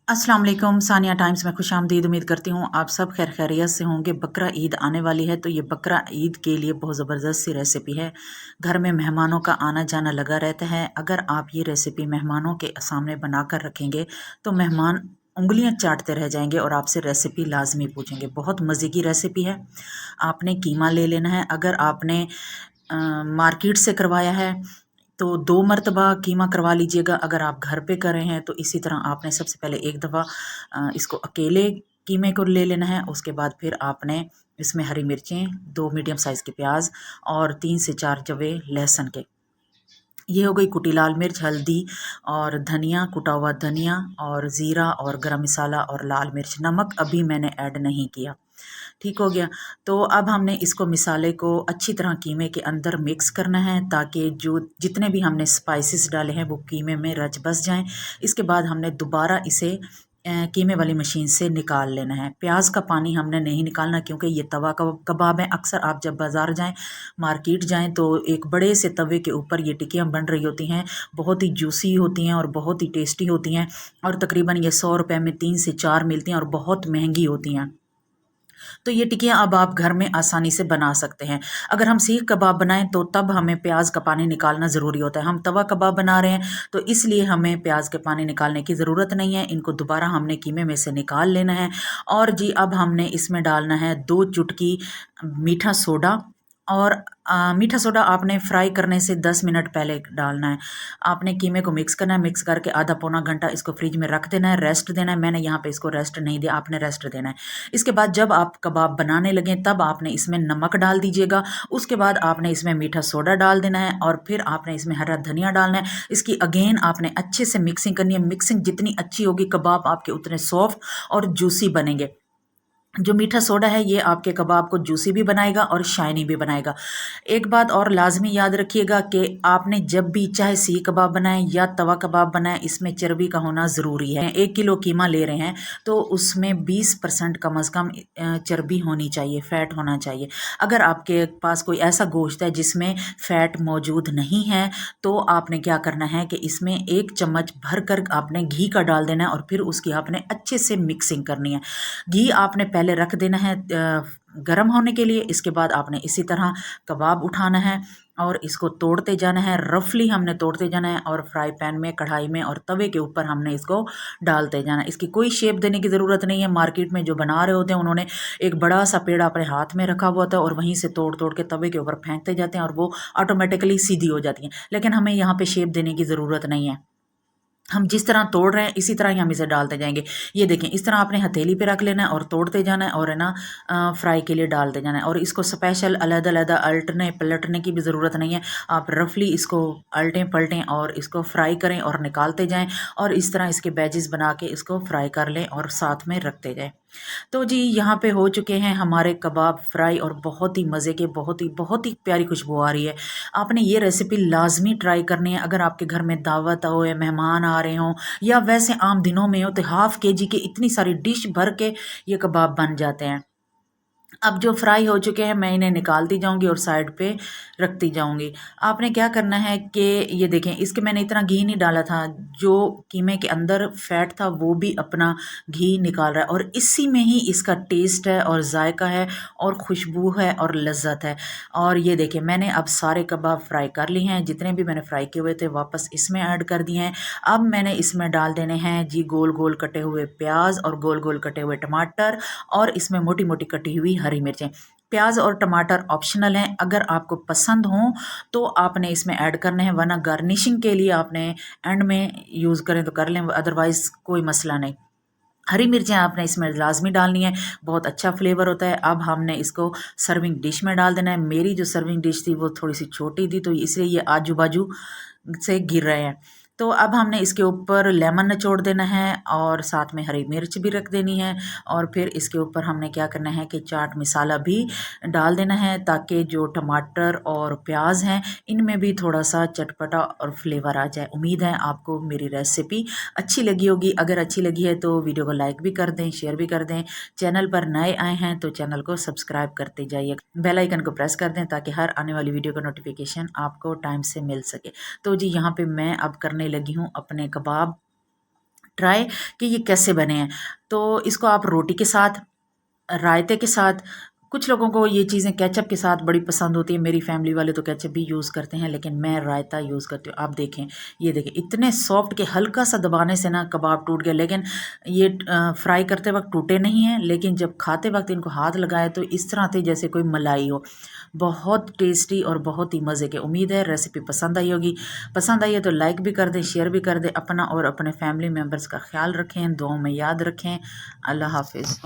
अस्सलाम वालेकुम। सानिया टाइम्स में खुशामदीद। उम्मीद करती हूँ आप सब खैर खैरियत से होंगे। बकरा ईद आने वाली है तो ये बकरा ईद के लिए बहुत ज़बरदस्त सी रेसिपी है। घर में मेहमानों का आना जाना लगा रहता है। अगर आप ये रेसिपी मेहमानों के सामने बना कर रखेंगे तो मेहमान उंगलियां चाटते रह जाएंगे और आपसे रेसिपी लाजमी पूछेंगे। बहुत मज़े की रेसिपी है। आपने कीमा ले लेना है। अगर आपने मार्केट से करवाया है तो 2 मरतबा कीमा करवा लीजिएगा। अगर आप घर पे कर रहे हैं तो इसी तरह आपने सबसे पहले एक दफ़ा इसको अकेले कीमे को ले लेना है। उसके बाद फिर आपने इसमें हरी मिर्चें, 2 मीडियम साइज़ के प्याज और 3 से 4 जवे लहसुन के। ये हो गई कुटी लाल मिर्च, हल्दी और धनिया, कुटा हुआ धनिया और ज़ीरा और गरम मसाला और लाल मिर्च। नमक अभी मैंने ऐड नहीं किया। ठीक हो गया। तो अब हमने इसको मिसाले को अच्छी तरह कीमे के अंदर मिक्स करना है ताकि जो जितने भी हमने स्पाइसेस डाले हैं वो कीमे में रच बस जाएं। इसके बाद हमने दोबारा इसे कीमे वाली मशीन से निकाल लेना है। प्याज का पानी हमने नहीं निकालना क्योंकि ये तवा कबाब है। अक्सर आप जब बाज़ार जाएं, मार्केट जाएं तो एक बड़े से तवे के ऊपर ये टिक्कियाँ बन रही होती हैं। बहुत ही जूसी होती हैं और बहुत ही टेस्टी होती हैं और तकरीबन ये 100 रुपये में 3 से 4 मिलती हैं और बहुत महंगी होती हैं। तो ये टिकियाँ अब आप घर में आसानी से बना सकते हैं। अगर हम सीख कबाब बनाएं तो तब हमें प्याज का पानी निकालना ज़रूरी होता है। हम तवा कबाब बना रहे हैं तो इसलिए हमें प्याज के पानी निकालने की ज़रूरत नहीं है। इनको दोबारा हमने कीमे में से निकाल लेना है। और जी अब हमने इसमें डालना है 2 चुटकी मीठा सोडा। और मीठा सोडा आपने फ्राई करने से 10 मिनट पहले डालना है। आपने कीमे को मिक्स करना है। मिक्स करके आधा पौना घंटा इसको फ्रिज में रख देना है, रेस्ट देना है। मैंने यहाँ पे इसको रेस्ट नहीं दिया, आपने रेस्ट देना है। इसके बाद जब आप कबाब बनाने लगें तब आपने इसमें नमक डाल दीजिएगा। उसके बाद आपने इसमें मीठा सोडा डाल देना है और फिर आपने इसमें हरा धनिया डालना है। इसकी अगेन आपने अच्छे से मिक्सिंग करनी है। मिक्सिंग जितनी अच्छी होगी कबाब आपके उतने सॉफ्ट और जूसी बनेंगे। जो मीठा सोडा है ये आपके कबाब को जूसी भी बनाएगा और शाइनी भी बनाएगा। एक बात और लाजमी याद रखिएगा कि आपने जब भी चाहे सीख कबाब बनाएं या तवा कबाब बनाएं, इसमें चर्बी का होना ज़रूरी है। 1 किलो कीमा ले रहे हैं तो उसमें 20% कम अज़ कम चर्बी होनी चाहिए, फ़ैट होना चाहिए। अगर आपके पास कोई ऐसा गोश्त है जिसमें फ़ैट मौजूद नहीं है तो आपने क्या करना है कि इसमें 1 चम्मच भर कर आपने घी का डाल देना है और फिर उसकी आपने अच्छे से मिक्सिंग करनी है। घी आपने पहले रख देना है गरम होने के लिए। इसके बाद आपने इसी तरह कबाब उठाना है और इसको तोड़ते जाना है। रफली हमने तोड़ते जाना है और फ्राई पैन में, कढ़ाई में और तवे के ऊपर हमने इसको डालते जाना है। इसकी कोई शेप देने की ज़रूरत नहीं है। मार्केट में जो बना रहे होते हैं उन्होंने एक बड़ा सा पेड़ अपने हाथ में रखा हुआ होता है और वहीं से तोड़ तोड़ के तवे के ऊपर फेंकते जाते हैं और वो ऑटोमेटिकली सीधी हो जाती हैं। लेकिन हमें यहाँ पे शेप देने की ज़रूरत नहीं है। हम जिस तरह तोड़ रहे हैं इसी तरह ही हम इसे डालते जाएंगे। ये देखें, इस तरह आपने हथेली पे रख लेना है और तोड़ते जाना है और है ना फ्राई के लिए डालते जाना है। और इसको स्पेशल अलग-अलग अल्टने पलटने की भी ज़रूरत नहीं है। आप रफली इसको अल्टें पलटें और इसको फ्राई करें और निकालते जाएं और इस तरह इसके बैजेस बना के इसको फ्राई कर लें और साथ में रखते जाएं। तो जी यहाँ पे हो चुके हैं हमारे कबाब फ्राई और बहुत ही मज़े के, बहुत ही प्यारी खुशबू आ रही है। आपने ये रेसिपी लाजमी ट्राई करनी है। अगर आपके घर में दावत हो या मेहमान आ रहे हों या वैसे आम दिनों में हो तो हाफ़ केजी के इतनी सारी डिश भर के ये कबाब बन जाते हैं। अब जो फ्राई हो चुके हैं मैं इन्हें निकालती जाऊंगी और साइड पे रखती जाऊंगी। आपने क्या करना है कि ये देखें, इसके मैंने इतना घी नहीं डाला था। जो कीमे के अंदर फैट था वो भी अपना घी निकाल रहा है और इसी में ही इसका टेस्ट है और जायका है और खुशबू है और लज्जत है। और ये देखें, मैंने अब सारे कबाब फ्राई कर लिए हैं। जितने भी मैंने फ्राई किए हुए थे वापस इसमें ऐड कर दिए हैं। अब मैंने इसमें डाल देने हैं जी गोल गोल कटे हुए प्याज और गोल गोल कटे हुए टमाटर और इसमें मोटी मोटी कटी हुई हरी मिर्चें। प्याज और टमाटर ऑप्शनल हैं। अगर आपको पसंद हो तो आपने इसमें ऐड करने हैं, वरना गार्निशिंग के लिए आपने एंड में यूज़ करें तो कर लें, अदरवाइज़ कोई मसला नहीं। हरी मिर्चें आपने इसमें लाजमी डालनी है, बहुत अच्छा फ्लेवर होता है। अब हमने इसको सर्विंग डिश में डाल देना है। मेरी जो सर्विंग डिश थी वो थोड़ी सी छोटी थी तो इसलिए ये आजू बाजू से गिर रहे हैं। तो अब हमने इसके ऊपर लेमन निचोड़ देना है और साथ में हरी मिर्च भी रख देनी है। और फिर इसके ऊपर हमने क्या करना है कि चाट मसाला भी डाल देना है ताकि जो टमाटर और प्याज हैं इनमें भी थोड़ा सा चटपटा और फ्लेवर आ जाए। उम्मीद है आपको मेरी रेसिपी अच्छी लगी होगी। अगर अच्छी लगी है तो वीडियो को लाइक भी कर दें, शेयर भी कर दें। चैनल पर नए आए हैं तो चैनल को सब्सक्राइब करते जाइए, बेल आइकन को प्रेस कर दें ताकि हर आने वाली वीडियो का नोटिफिकेशन आपको टाइम से मिल सके। तो जी यहाँ पे मैं अब करने लगी हूँ अपने कबाब ट्राई कि ये कैसे बने हैं। तो इसको आप रोटी के साथ, रायते के साथ, कुछ लोगों को ये चीज़ें केचप के साथ बड़ी पसंद होती है। मेरी फैमिली वाले तो केचप भी यूज़ करते हैं, लेकिन मैं रायता यूज़ करती हूँ। आप देखें, ये देखें इतने सॉफ्ट कि हल्का सा दबाने से ना कबाब टूट गया, लेकिन ये फ्राई करते वक्त टूटे नहीं हैं, लेकिन जब खाते वक्त इनको हाथ लगाए तो इस तरह थे जैसे कोई मलाई हो। बहुत टेस्टी और बहुत ही मज़े के। उम्मीद है रेसिपी पसंद आई होगी। पसंद आई है तो लाइक भी कर दें, शेयर भी कर दें। अपना और अपने फैमिली मेम्बर्स का ख्याल रखें, दुआओं में याद रखें। अल्लाह हाफिज़।